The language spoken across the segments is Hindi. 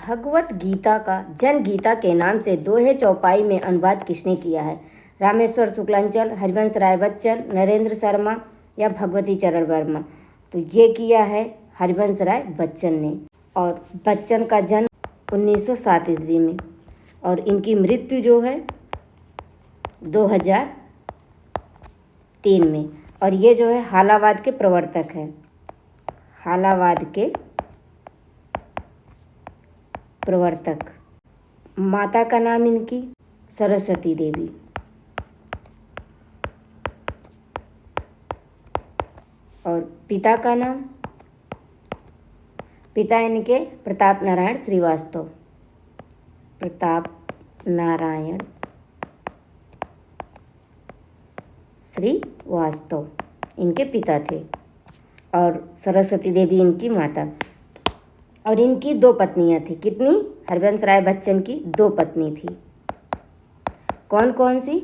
भगवत गीता का जन गीता के नाम से दोहे चौपाई में अनुवाद किसने किया है? रामेश्वर शुक्लांचल, हरिवंश राय बच्चन, नरेंद्र शर्मा या भगवती चरण वर्मा? तो ये किया है हरिवंश राय बच्चन ने। और बच्चन का जन्म 1907 ईस्वी में और इनकी मृत्यु जो है 2003 में। और ये जो है हालावाद के प्रवर्तक हैं, हालावाद के प्रवर्तक। माता का नाम इनकी सरस्वती देवी। और पिता का नाम, पिता इनके प्रताप नारायण श्रीवास्तव, प्रताप नारायण श्रीवास्तव इनके पिता थे और सरस्वती देवी इनकी माता। और इनकी 2 पत्नियां थी। कितनी? हरिवंश राय बच्चन की 2 पत्नी थी। कौन कौन सी?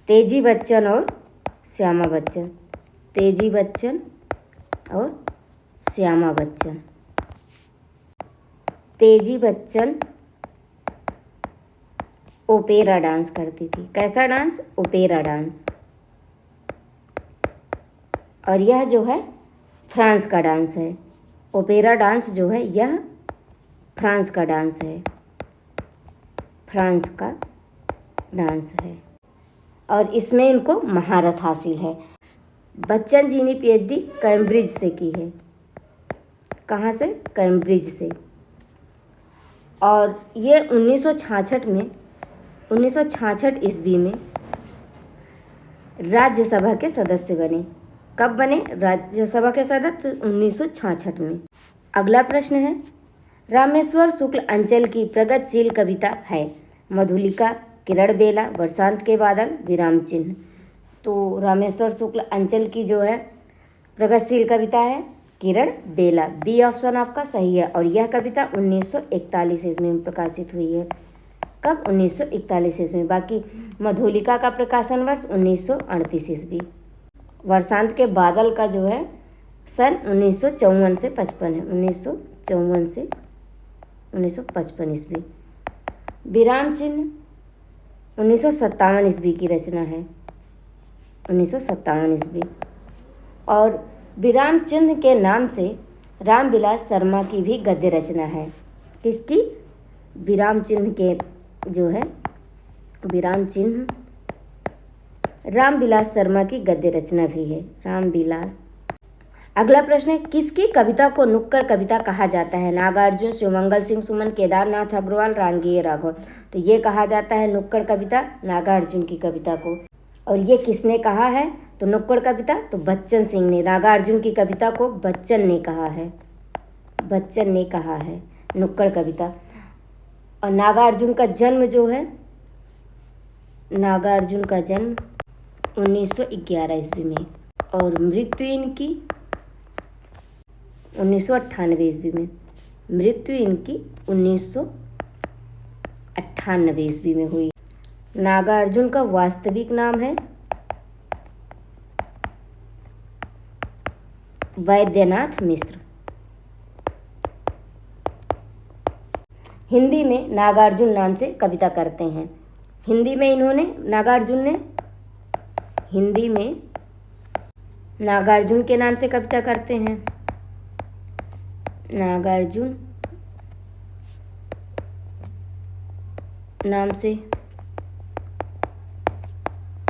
तेजी बच्चन और श्यामा बच्चन। तेजी बच्चन और श्यामा बच्चन। तेजी बच्चन ओपेरा डांस करती थी। कैसा डांस? Opera dance. और यह जो है फ्रांस का डांस है। ओपेरा डांस जो है यह फ्रांस का डांस है, फ्रांस का डांस है। और इसमें इनको महारत हासिल है। बच्चन जी ने पीएचडी कैम्ब्रिज से की है। कहाँ से? कैम्ब्रिज से। और ये 1966 ईस्वी में राज्यसभा के सदस्य बने। कब बने राज्यसभा के सदस्य? 1966 में। अगला प्रश्न है, रामेश्वर शुक्ल अंचल की प्रगतिशील कविता है? मधुलिका, किरण बेला, बरसात के बादल, विराम चिन्ह। तो रामेश्वर शुक्ल अंचल की जो है प्रगतिशील कविता है किरण बेला। बी ऑप्शन आपका सही है। और यह कविता 1941 ईस्वी में प्रकाशित हुई है। कब? 1941 ईस्वी में। बाकी मधुलिका का प्रकाशन वर्ष 1938 ईस्वी। बरसात के बादल का जो है सन 1954 से 55 है। 1954 से 1955 ईस्वी। विराम चिन्ह 1957 ईस्वी की रचना है। 1957 ईस्वी। और विराम चिन्ह के नाम से रामविलास शर्मा की भी गद्य रचना है। किसकी? विराम चिन्ह के जो है विराम चिन्ह रामविलास शर्मा की गद्य रचना भी है। रामविलास। अगला प्रश्न है, किसकी कविता को नुक्कड़ कविता कहा जाता है? नागार्जुन, शिवमंगल सिंह सुमन, केदारनाथ अग्रवाल, रांगीय राघव। तो ये कहा जाता है नुक्कड़ कविता नागार्जुन की कविता को। और ये किसने कहा है? तो नुक्कड़ कविता तो बच्चन सिंह ने। नागार्जुन की कविता को बच्चन ने कहा है, बच्चन ने कहा है नुक्कड़ कविता। और नागार्जुन का जन्म जो है, नागार्जुन का जन्म 1911 ईस्वी में और मृत्यु इनकी 1998 ईस्वी में। मृत्यु इनकी 1998 ईस्वी में हुई। नागार्जुन का वास्तविक नाम है वैद्यनाथ मिश्र। हिंदी में नागार्जुन नाम से कविता करते हैं। हिंदी में इन्होंने नागार्जुन ने हिंदी में नागार्जुन के नाम से कविता करते हैं। नागार्जुन नाम से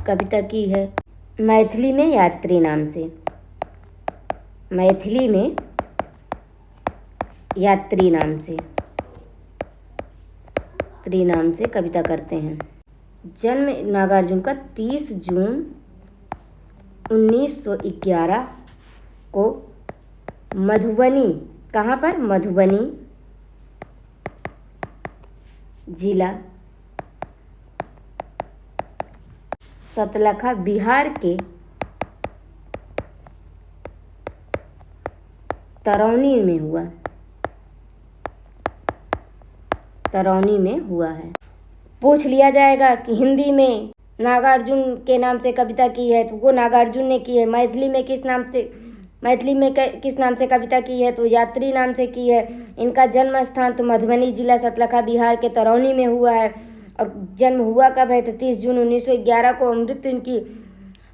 कविता की है। मैथिली में यात्री नाम से, मैथिली में यात्री नाम से, यात्री नाम से कविता करते हैं। जन्म नागार्जुन का 30 जून 1911 को मधुबनी, कहाँ पर? मधुबनी जिला सतलखा बिहार के तरौनी में हुआ, तरौनी में हुआ है। पूछ लिया जाएगा कि हिंदी में नागार्जुन के नाम से कविता की है तो वो नागार्जुन ने की है। मैथिली में किस नाम से मैथिली में किस नाम से कविता की है? तो यात्री नाम से की है। इनका जन्म स्थान तो मधुबनी जिला सतलखा बिहार के तरौनी में हुआ है। और जन्म हुआ कब है? तो 30 जून 1911 को। मृत्यु इनकी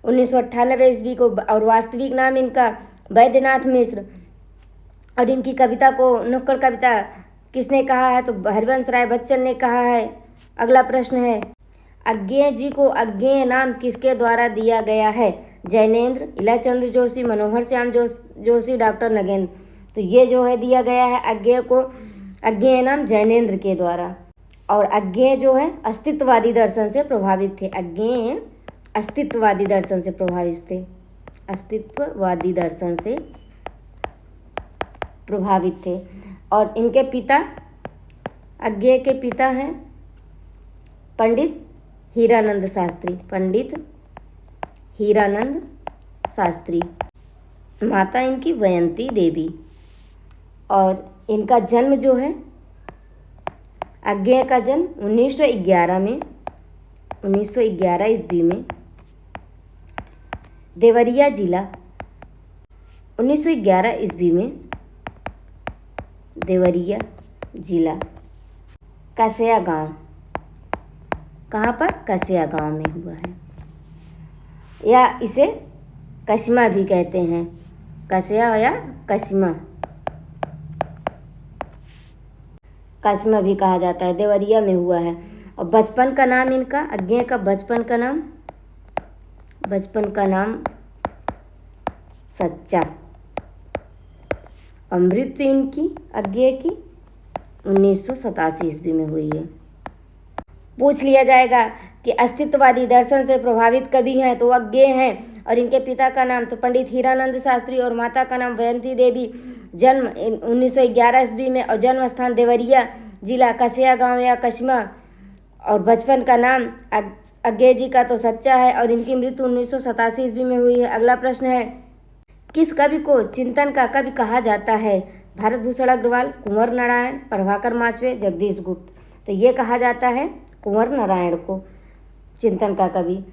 1998 ईस्वी को। और वास्तविक नाम इनका वैद्यनाथ मिश्र। और इनकी कविता को नुक्कड़ कविता किसने कहा है? तो हरिवंश राय बच्चन ने कहा है। अगला प्रश्न है, अज्ञेय जी को अज्ञेय नाम किसके द्वारा दिया गया है? जैनेन्द्र, इलाचंद्र जोशी, मनोहर श्याम जोशी, डॉक्टर नगेंद्र। तो ये जो है दिया गया है अज्ञेय को अज्ञेय नाम जैनेन्द्र के द्वारा। और अज्ञेय जो है अस्तित्ववादी दर्शन से प्रभावित थे। अज्ञेय अस्तित्ववादी दर्शन से प्रभावित थे। अस्तित्ववादी दर्शन से प्रभावित थे। और इनके पिता, अज्ञेय के पिता हैं पंडित हीरानंद शास्त्री। पंडित हीरानंद शास्त्री। माता इनकी वयंती देवी। और इनका जन्म जो है, अज्ञेय का जन्म 1911 में, 1911 ईस्वी में, देवरिया जिला, 1911 ईस्वी में देवरिया जिला, कसिया गांव। कहाँ पर? कसिया गांव में हुआ है, या इसे कस्मा भी कहते हैं। कसिया या कस्मा, कस्मा भी कहा जाता है। देवरिया में हुआ है। और बचपन का नाम इनका, अज्ञेय का बचपन का नाम सच्चा। और मृत्यु इनकी अज्ञेय की 1987 ईस्वी में हुई है। पूछ लिया जाएगा कि अस्तित्ववादी दर्शन से प्रभावित कवि हैं, तो अज्ञेय हैं। और इनके पिता का नाम तो पंडित हीरानंद शास्त्री और माता का नाम वयंती देवी। जन्म 1911 ईस्वी में और जन्म स्थान देवरिया जिला, कसिया गांव या कस्मा। और बचपन का नाम अज्ञेय जी का तो सच्चा है। और इनकी मृत्यु 1987 ईस्वी में हुई है। अगला प्रश्न है, किस कवि को चिंतन का कवि कहा जाता है? भारत भूषण अग्रवाल, कुंवर नारायण, प्रभाकर माचवे, जगदीश गुप्त। तो ये कहा जाता है कुंवर नारायण को चिंतन का कवि।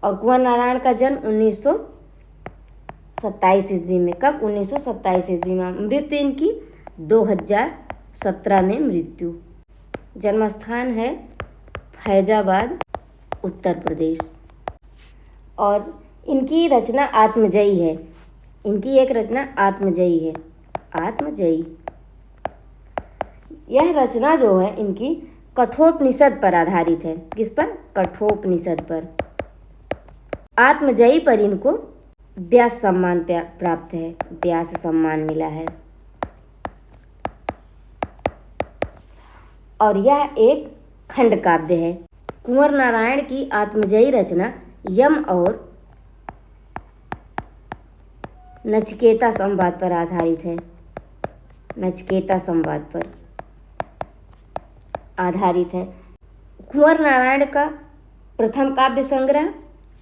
और कुंवर नारायण का जन्म 1927 ईस्वी में। कब? 1927 ईस्वी में। मृत्यु इनकी 2017 में मृत्यु। जन्म स्थान है फैजाबाद, उत्तर प्रदेश। और इनकी रचना आत्मजयी है। इनकी एक रचना आत्मजयी है। आत्मजयी यह रचना जो है इनकी कठोपनिषद पर आधारित है। किस पर? कठोपनिषद पर। आत्मजयी पर इनको व्यास सम्मान प्राप्त है। व्यास सम्मान मिला है। और यह एक खंड काव्य है। कुंवर नारायण की आत्मजयी रचना यम और नचिकेता संवाद पर आधारित है। नचिकेता संवाद पर आधारित है। कुंवर नारायण का प्रथम काव्य संग्रह,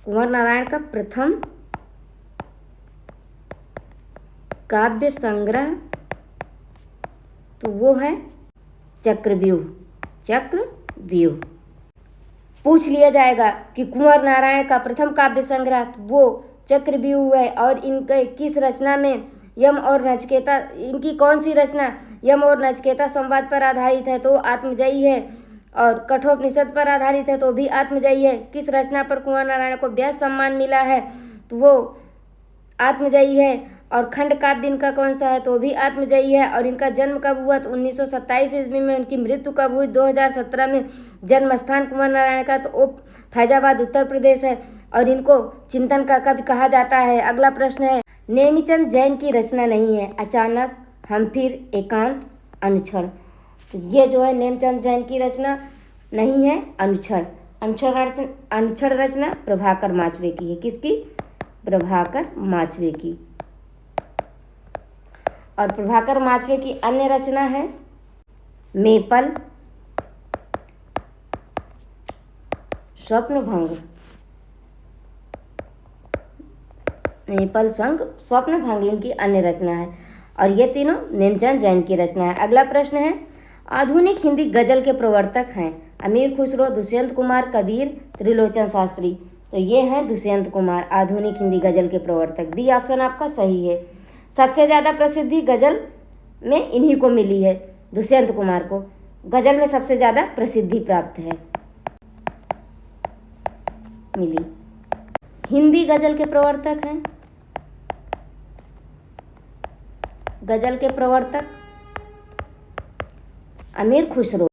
कुंवर नारायण का प्रथम काव्य संग्रह तो वो है चक्रव्यूह। चक्रव्यूह। पूछ लिया जाएगा कि कुंवर नारायण का प्रथम काव्य संग्रह वो चक्रव्यूह है। और इनके किस रचना में यम और नचिकेता, इनकी कौन सी रचना यम और नचिकेता संवाद पर आधारित है? तो आत्मजयी है। और कठोपनिषद पर आधारित है तो भी आत्मजयी है। किस रचना पर कुंवर नारायण को व्यास सम्मान मिला है? तो वो आत्मजयी है। और खंड काव्य इनका कौन सा है? तो भी आत्मजयी है। और इनका जन्म कब हुआ? तो 1927 ईस्वी में। उनकी मृत्यु कब हुई? 2017 में। जन्म स्थान कुंवर नारायण का तो फैजाबाद, उत्तर प्रदेश है। और इनको चिंतन का कवि कहा जाता है। अगला प्रश्न है, नेमिचंद जैन की रचना नहीं है। अचानक, हम फिर, एकांत, अनुक्षण। तो ये जो है नेमचंद जैन की रचना नहीं है, अनुक्षण। अनुक्षण रचना प्रभाकर माचवे की है। किसकी? प्रभाकर माचवे की। और प्रभाकर माचवे की अन्य रचना है मेपल, स्वप्नभंग। मेपल संग स्वप्नभंग इनकी अन्य रचना है। और ये तीनों नेमचंद जैन की रचना है। अगला प्रश्न है, आधुनिक हिंदी गजल के प्रवर्तक हैं अमीर खुसरो, दुष्यंत कुमार, कबीर, त्रिलोचन शास्त्री। तो ये हैं दुष्यंत कुमार, आधुनिक हिंदी गजल के प्रवर्तक। बी ऑप्शन आपका सही है। सबसे ज़्यादा प्रसिद्धि गज़ल में इन्हीं को मिली है, दुष्यंत कुमार को गज़ल में सबसे ज़्यादा प्रसिद्धि प्राप्त है मिली। हिंदी गज़ल के प्रवर्तक हैं, गज़ल के प्रवर्तक अमीर खुसरो।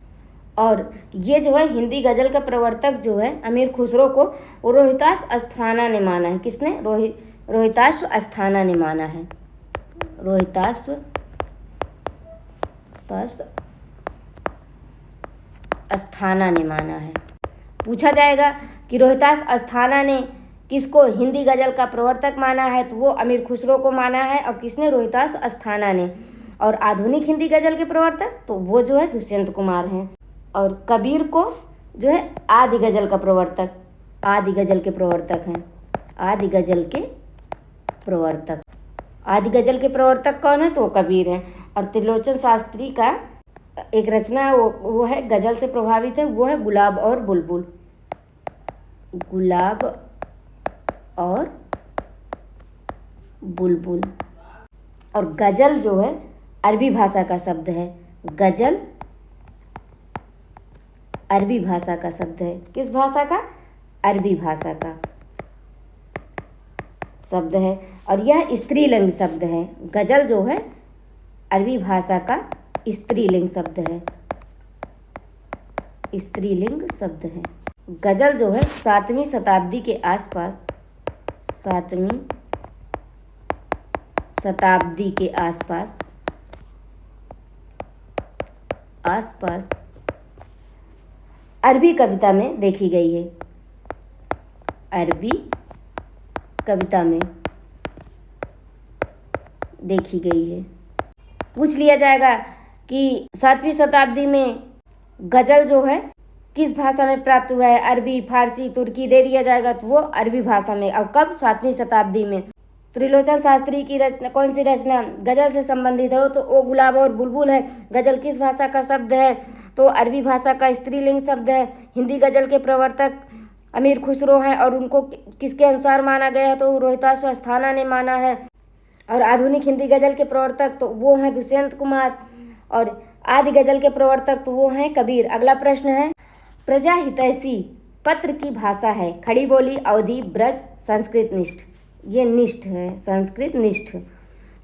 और ये जो है हिंदी गज़ल का प्रवर्तक जो है अमीर खुसरो को रोहिताश अस्थाना ने माना है। किसने? रोहिताश्व अस्थाना ने माना है। रोहिताश्व अस्थाना ने माना है। पूछा जाएगा कि रोहिताश अस्थाना ने किसको हिंदी गज़ल का प्रवर्तक माना है, तो वो अमीर खुसरो को माना है। और किसने? रोहिताश अस्थाना ने। और आधुनिक हिंदी गज़ल के प्रवर्तक तो वो जो है दुष्यंत कुमार हैं। और कबीर को जो है आदि गज़ल का प्रवर्तक, आदि गज़ल के प्रवर्तक हैं। आदि गज़ल के प्रवर्तक, आदि गज़ल के प्रवर्तक कौन है? तो वो कबीर हैं। और त्रिलोचन शास्त्री का एक रचना है, वो है गज़ल से प्रभावित है, वो है गुलाब और बुलबुल। गुलाब और बुलबुल। और गज़ल जो है अरबी भाषा का शब्द है। गज़ल अरबी भाषा का शब्द है। किस भाषा का? अरबी भाषा का शब्द है। और यह स्त्रीलिंग शब्द है। गज़ल जो है अरबी भाषा का स्त्रीलिंग शब्द है, स्त्रीलिंग शब्द है। गज़ल जो है 7वीं शताब्दी के आसपास, 7वीं शताब्दी के आसपास अरबी कविता में देखी गई है। अरबी कविता में देखी गई है। पूछ लिया जाएगा कि 7वीं शताब्दी में गज़ल जो है किस भाषा में प्राप्त हुआ है? अरबी, फारसी, तुर्की दे दिया जाएगा तो वो अरबी भाषा में। और कब? 7वीं शताब्दी में। त्रिलोचन शास्त्री की रचना, कौन सी रचना गज़ल से संबंधित है? तो वो गुलाब और बुलबुल है। गज़ल किस भाषा का शब्द है? तो अरबी भाषा का स्त्रीलिंग शब्द है। हिंदी गज़ल के प्रवर्तक अमीर खुसरो हैं और उनको किसके अनुसार माना गया है? तो रोहिताश अस्थाना ने माना है। और आधुनिक हिंदी गज़ल के प्रवर्तक तो वो हैं दुष्यंत कुमार। और आदि गज़ल के प्रवर्तक तो वो हैं कबीर। अगला प्रश्न है, प्रजा हितैषी पत्र की भाषा है खड़ी बोली, अवधी, ब्रज, संस्कृत निष्ठ। ये निष्ठ है, संस्कृत निष्ठ।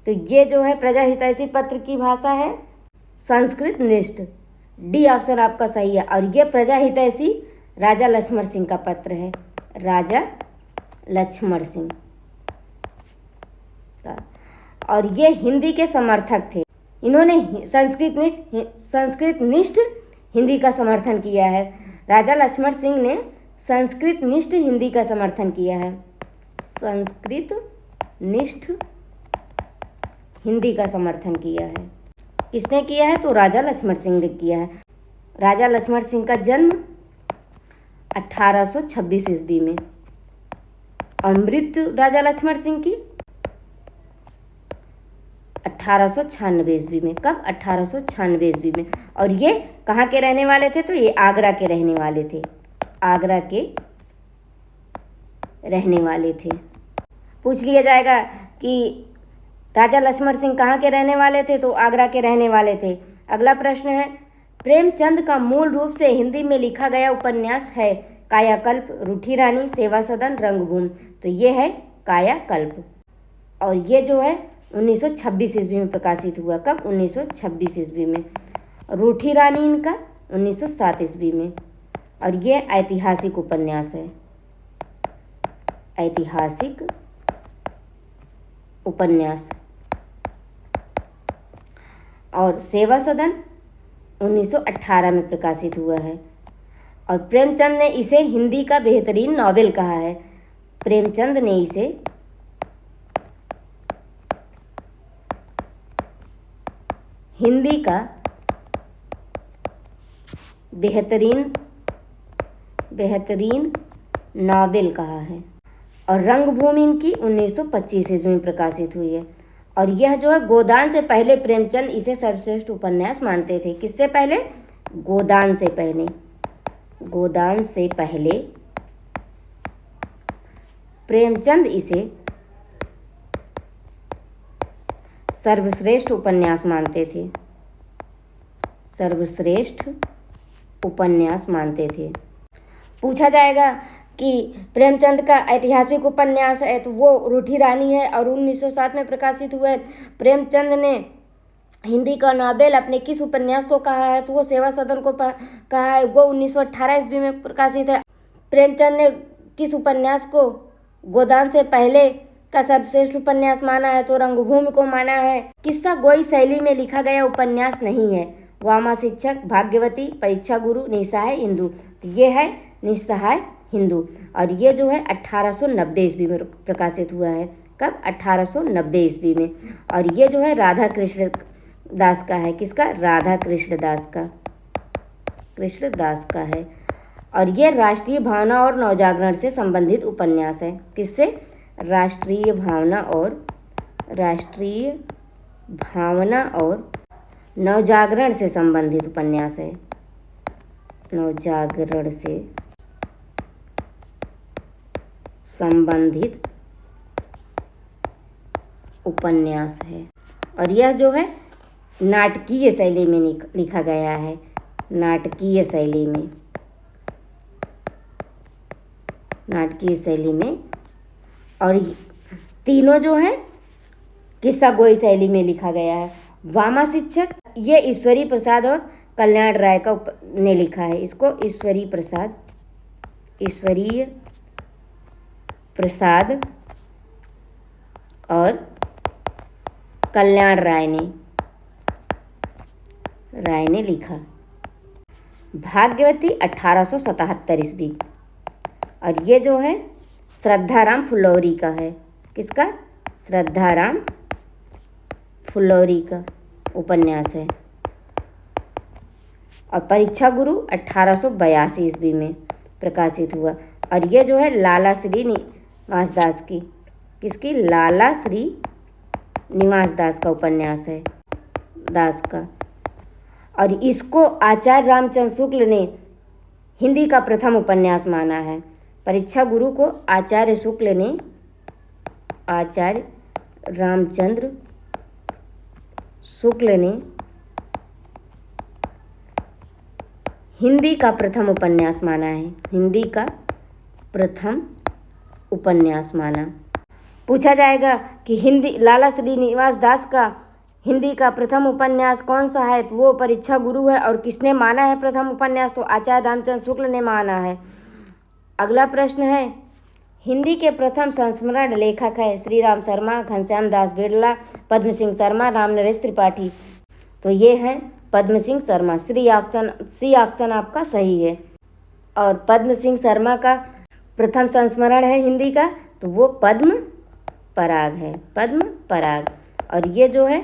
तो ये जो है प्रजा हितैषी पत्र की भाषा है संस्कृत निष्ठ। डी ऑप्शन आपका सही है। और ये प्रजा हितैषी राजा लक्ष्मण सिंह का पत्र है, राजा लक्ष्मण सिंह का। और ये हिंदी के समर्थक थे। इन्होंने संस्कृत निष्ठ हिंदी का समर्थन किया है। राजा लक्ष्मण सिंह ने संस्कृत निष्ठ हिंदी का समर्थन किया है। संस्कृत निष्ठ हिंदी का समर्थन किया है। किसने किया है? तो राजा लक्ष्मण सिंह ने किया है। राजा लक्ष्मण सिंह का जन्म 1826 ईस्वी में, और मृत्यु राजा लक्ष्मण सिंह की 1896 ईस्वी में। कब? 1896 ईस्वी में। और ये कहाँ के रहने वाले थे? तो ये आगरा के रहने वाले थे, आगरा के रहने वाले थे। पूछ लिया जाएगा कि राजा लक्ष्मण सिंह कहाँ के रहने वाले थे? तो आगरा के रहने वाले थे। अगला प्रश्न है, प्रेमचंद का मूल रूप से हिंदी में लिखा गया उपन्यास है कायाकल्प, रूठी रानी, सेवा सदन, रंगभूमि। तो ये है कायाकल्प। और ये जो है 1926 ईस्वी में प्रकाशित हुआ। कब? 1926 ईस्वी में। रूठी रानी इनका 1907 ईस्वी में। और ये ऐतिहासिक उपन्यास है, ऐतिहासिक उपन्यास। और सेवा सदन 1918 में प्रकाशित हुआ है। और प्रेमचंद ने इसे हिंदी का बेहतरीन नॉवेल कहा है। प्रेमचंद ने इसे हिंदी का बेहतरीन नॉवेल कहा है। और रंगभूमि इनकी 1925 ईस्वी में प्रकाशित हुई है। और यह जो है गोदान से पहले प्रेमचंद इसे सर्वश्रेष्ठ उपन्यास मानते थे। किससे पहले? गोदान से पहले। गोदान से पहले प्रेमचंद इसे सर्वश्रेष्ठ उपन्यास मानते थे, सर्वश्रेष्ठ उपन्यास मानते थे। पूछा जाएगा कि प्रेमचंद का ऐतिहासिक उपन्यास है तो वो रूठी रानी है और 1907 में प्रकाशित हुआ है। प्रेमचंद ने हिंदी का नोबेल अपने किस उपन्यास को कहा है तो वो सेवा सदन को कहा है, वो 1918 ईस्वी में प्रकाशित है। प्रेमचंद ने किस उपन्यास को गोदान से पहले का सर्वश्रेष्ठ उपन्यास माना है तो रंगभूमि को माना है। किस्सा गोई शैली में लिखा गया उपन्यास नहीं है। वामा शिक्षक, भाग्यवती, परीक्षा गुरु, निस्सहाय हिंदू। ये है निस्सहाय हिंदू और ये जो है 1890 ईस्वी में प्रकाशित हुआ है। कब? 1890 ईस्वी में। और ये जो है राधा कृष्ण दास का है। किसका? राधा कृष्ण दास का, कृष्ण दास का है। और ये राष्ट्रीय भावना और नवजागरण से संबंधित उपन्यास है। किससे? राष्ट्रीय भावना और नवजागरण से संबंधित उपन्यास है। नवजागरण से संबंधित उपन्यास है। और यह जो है नाटकीय शैली में लिखा गया है। नाटकीय शैली में, नाटकीय शैली में। और तीनों जो है किस्सा गोई शैली में लिखा गया है। वामा शिक्षक ये ईश्वरी प्रसाद और कल्याण राय का ने लिखा है। इसको ईश्वरीय प्रसाद और कल्याण राय ने लिखा। भाग्यवती 1877 ईस्वी। और ये जो है श्रद्धाराम फुलौरी का है। किसका? श्रद्धाराम फुलौरी का उपन्यास है। और परीक्षा गुरु 1882 ईस्वी में प्रकाशित हुआ। और ये जो है लाला श्री निवास दास की, किसकी? लाला श्री निवास दास का उपन्यास है, दास का। और इसको आचार्य रामचंद्र शुक्ल ने हिंदी का प्रथम उपन्यास माना है। परीक्षा गुरु को आचार्य रामचंद्र शुक्ल ने हिंदी का प्रथम उपन्यास माना है। हिंदी का प्रथम उपन्यास माना। पूछा जाएगा कि हिंदी लाला श्रीनिवास दास का हिंदी का प्रथम उपन्यास कौन सा है तो वो परीक्षा गुरु है। और किसने माना है प्रथम उपन्यास तो आचार्य रामचंद्र शुक्ल ने माना है। अगला प्रश्न है, हिंदी के प्रथम संस्मरण लेखक है श्री राम शर्मा, घनश्याम दास बिड़ला, पद्म सिंह शर्मा, राम नरेश त्रिपाठी। तो ये है पद्म सिंह शर्मा। सी ऑप्शन आपका सही है। और पद्म सिंह शर्मा का प्रथम संस्मरण है हिंदी का तो वो पद्म पराग है, पद्म पराग। और ये जो है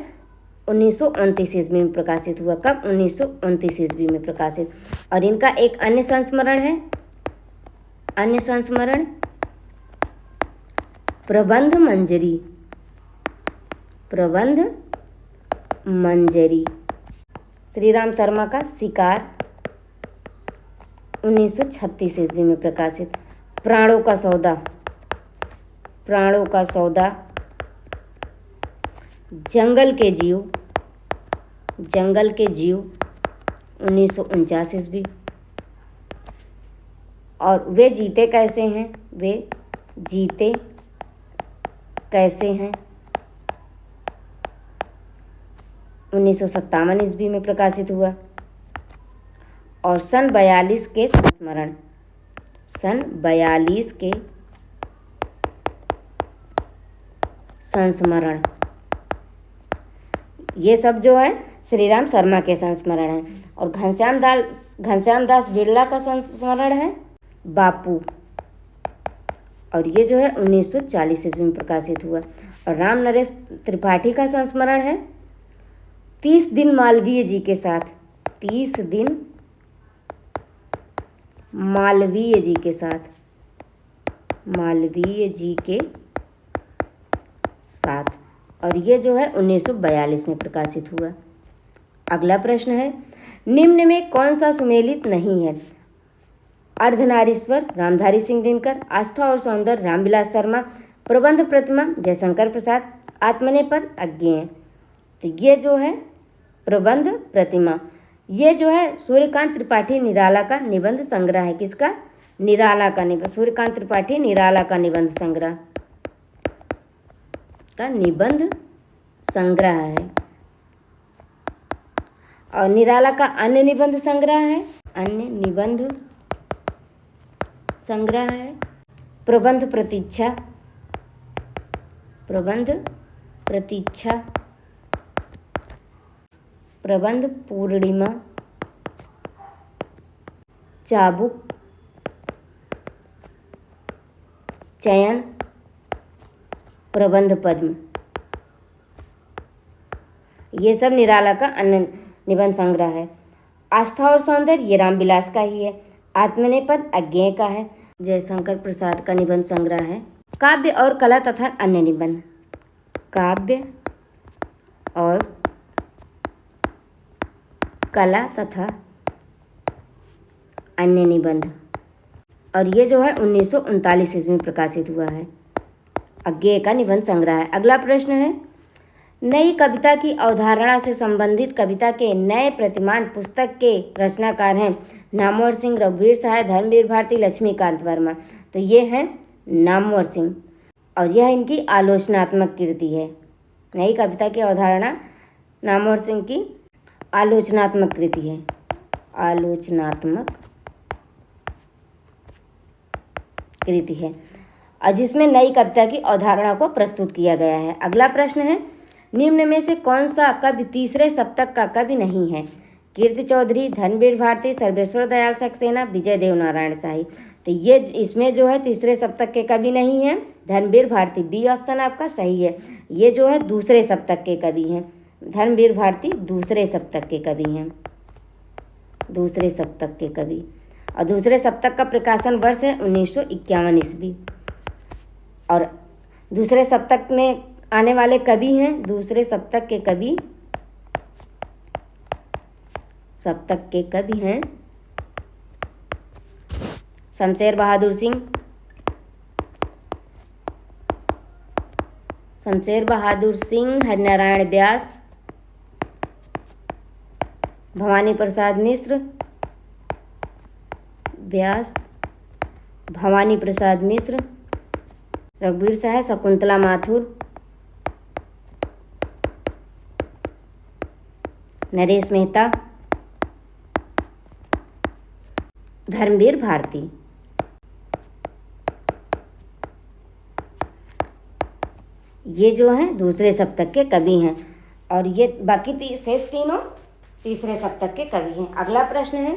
1929 ईस्वी में प्रकाशित हुआ। कब? 1929 ईस्वी में प्रकाशित। और इनका एक अन्य संस्मरण है, अन्य संस्मरण प्रबंध मंजरी, प्रबंध मंजरी। श्री राम शर्मा का शिकार 1936 ईस्वी में प्रकाशित। प्राणों का सौदा, प्राणों का सौदा, जंगल के जीव, जंगल के जीव 1949 ईस्वी। और वे जीते कैसे हैं, वे जीते कैसे हैं 1957 ईस्वी में प्रकाशित हुआ। और सन 42 के संस्मरण, सन 42 के संस्मरण, ये सब जो है श्री राम शर्मा के संस्मरण हैं। और घनश्याम दास बिड़ला का संस्मरण है बापू। और ये जो है 1940 ईस्वी में प्रकाशित हुआ। और राम नरेश त्रिपाठी का संस्मरण है 30 दिन मालवीय जी के साथ, 30 दिन मालवीय जी के साथ, मालवीय जी के साथ। और ये जो है 1942 में प्रकाशित हुआ। अगला प्रश्न है, निम्न में कौन सा सुमेलित नहीं है? अर्धनारीश्वर रामधारी सिंह दिनकर, आस्था और सौंदर्य रामविलास शर्मा, प्रबंध प्रतिमा जयशंकर प्रसाद, आत्मनेपद अज्ञेय। तो ये जो है प्रबंध प्रतिमा, ये जो है सूर्यकांत त्रिपाठी निराला का निबंध संग्रह है। किसका? निराला का निबंध, सूर्यकांत त्रिपाठी निराला का निबंध संग्रह का निबंध संग्रह है। और निराला का अन्य निबंध संग्रह है, अन्य निबंध संग्रह है प्रबंध प्रतीक्षा, प्रबंध प्रतीक्षा, प्रबंध पूर्णिमा, चाबुक, चयन, प्रबंध पद्म, ये सब निराला का अन्य निबंध संग्रह है। आस्था और सौंदर्य ये रामविलास का ही है। आत्मनेपद अज्ञेय का है, जयशंकर प्रसाद का निबंध संग्रह है। काव्य और कला तथा अन्य निबंध, काव्य और कला तथा अन्य निबंध, और ये जो है 1939 ईस्वी में प्रकाशित हुआ है। अज्ञेय का निबंध संग्रह है। अगला प्रश्न है, नई कविता की अवधारणा से संबंधित कविता के नए प्रतिमान पुस्तक के रचनाकार हैं नामवर सिंह, रघुवीर सहाय, धर्मवीर भारती, लक्ष्मीकांत वर्मा। तो ये हैं नामवर सिंह और यह इनकी आलोचनात्मक कृति है। नई कविता की अवधारणा नामवर सिंह की आलोचनात्मक कृति है, आलोचनात्मक कृति है, और जिसमें नई कविता की अवधारणा को प्रस्तुत किया गया है। अगला प्रश्न है, निम्न में से कौन सा कवि तीसरे सप्तक का कवि नहीं है? कीर्ति चौधरी, धर्मवीर भारती, सर्वेश्वर दयाल सक्सेना, विजय देव नारायण शाही। तो ये इसमें जो है तीसरे सप्तक के कवि नहीं हैं धर्मवीर भारती, बी ऑप्शन आपका सही है। ये जो है दूसरे सप्तक के कवि हैं, धर्मवीर भारती दूसरे सप्तक के कवि हैं, दूसरे सप्तक के कवि। और दूसरे सप्तक का प्रकाशन वर्ष है 1951 ईस्वी। और दूसरे सप्तक में आने वाले कवि हैं, दूसरे सप्तक के कवि, सप्तक के कवि हैं शमशेर बहादुर सिंह, शमशेर बहादुर सिंह, हरिनारायण व्यास, भवानी प्रसाद मिश्र, व्यास, भवानी प्रसाद मिश्र, रघुवीर सहाय, शकुंतला माथुर, नरेश मेहता, धर्मवीर भारती। ये जो हैं दूसरे सप्तक के कवि हैं और ये बाकी शेष तीनों तीसरे सप्तक के कवि हैं। अगला प्रश्न है,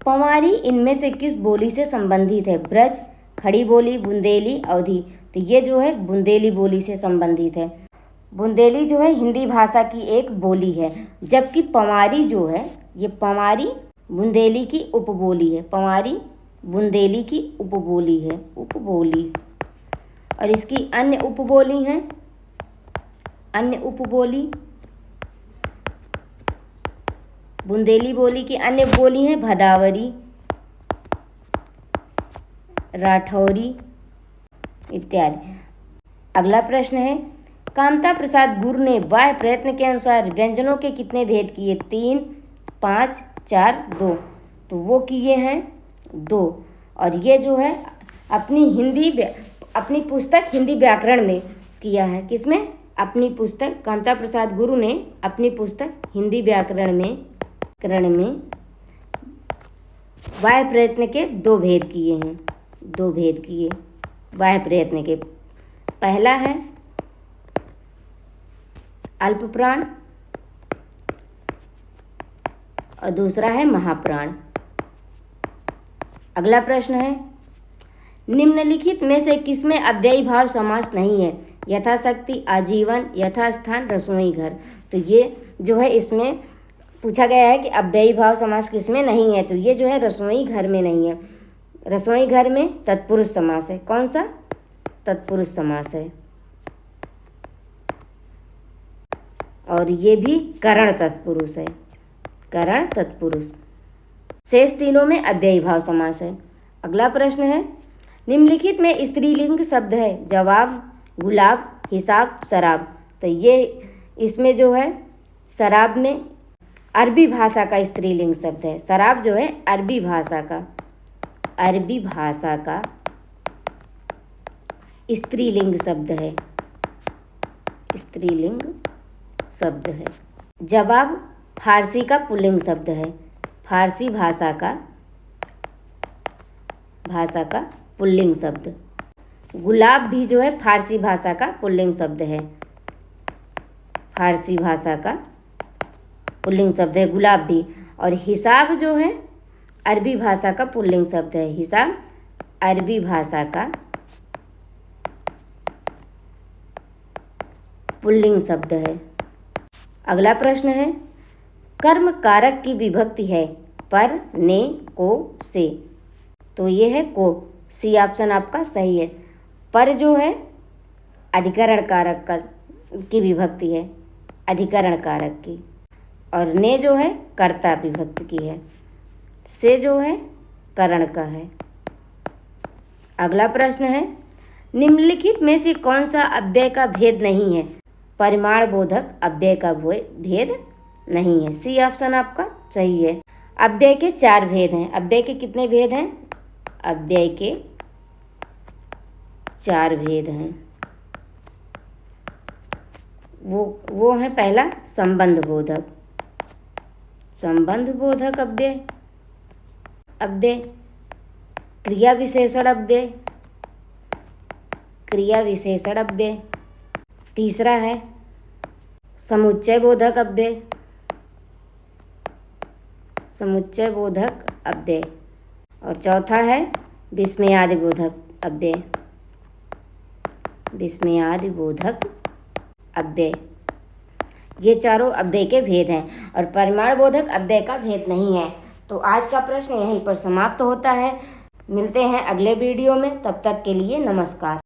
पंवारी इनमें से किस बोली से संबंधित है? ब्रज, खड़ी बोली, बुंदेली, अवधी। तो ये जो है बुंदेली बोली से संबंधित है। बुंदेली जो है हिंदी भाषा की एक बोली है, जबकि पंवारी जो है ये पंवारी बुंदेली की उपबोली है, पंवारी बुंदेली की उपबोली है, उपबोली। और इसकी अन्य उपबोली हैं, अन्य उपबोली, बुंदेली बोली की अन्य बोली हैं भदावरी, राठौरी इत्यादि। अगला प्रश्न है, कामता प्रसाद गुरु ने बाह्य प्रयत्न के अनुसार व्यंजनों के कितने भेद किए? 3, 5, 4, 2। तो वो किए हैं 2। और ये जो है अपनी पुस्तक हिंदी व्याकरण में किया है। किसमें? अपनी पुस्तक, कामता प्रसाद गुरु ने अपनी पुस्तक हिंदी व्याकरण में बाह्य प्रयत्न के 2 भेद किए हैं, 2 भेद किए बाह्य प्रयत्न के। पहला है अल्पप्राण और दूसरा है महाप्राण। अगला प्रश्न है, निम्नलिखित में से किसमें अव्ययी भाव समास नहीं है? यथाशक्ति, आजीवन, यथास्थान, रसोई घर। तो ये जो है इसमें पूछा गया है कि अव्ययी भाव समास किसमें नहीं है? तो ये जो है रसोई घर में नहीं है। रसोई घर में तत्पुरुष समास है। कौन सा? तत्पुरुष समास है। और ये भी करण तत्पुरुष है, करण तत्पुरुष। शेष तीनों में अव्ययी भाव समास है। अगला प्रश्न है, निम्नलिखित में स्त्रीलिंग शब्द है? जवाब, गुलाब, हिसाब, शराब। तो ये इसमें जो है शराब में अरबी भाषा का स्त्रीलिंग शब्द है। शराब जो है अरबी भाषा का स्त्रीलिंग शब्द है। स्त्रीलिंग शब्द है। जवाब फारसी का पुल्लिंग शब्द है। फारसी भाषा का पुल्लिंग शब्द। गुलाब भी जो है फारसी भाषा का पुल्लिंग शब्द है। फारसी भाषा का पुल्लिंग शब्द है गुलाब भी। और हिसाब जो है अरबी भाषा का पुल्लिंग शब्द है। हिसाब अरबी भाषा का पुल्लिंग शब्द है। अगला प्रश्न है, कर्म कारक की विभक्ति है पर, ने, को, से। तो ये है को। सी ऑप्शन आपका सही है। पर जो है अधिकरण कारक की विभक्ति है, अधिकरण कारक की। और ने जो है कर्ता विभक्ति की है। से जो है करण का है। अगला प्रश्न है, निम्नलिखित में से कौन सा अव्यय का भेद नहीं है? परिमाण बोधक अव्यय का भेद नहीं है। सी ऑप्शन आपका सही है। अव्यय के 4 भेद हैं। अव्यय के कितने भेद हैं? अव्यय के 4 भेद हैं। वो है पहला संबंध बोधक अव्यय, क्रिया विशेषण अव्यय। तीसरा है समुच्चय बोधक अव्यय। और चौथा है विस्मयादि बोधक अव्यय। ये चारों अव्यय के भेद हैं और परिमाण बोधक अव्यय का भेद नहीं है। तो आज का प्रश्न यहीं पर समाप्त होता है। मिलते हैं अगले वीडियो में, तब तक के लिए नमस्कार।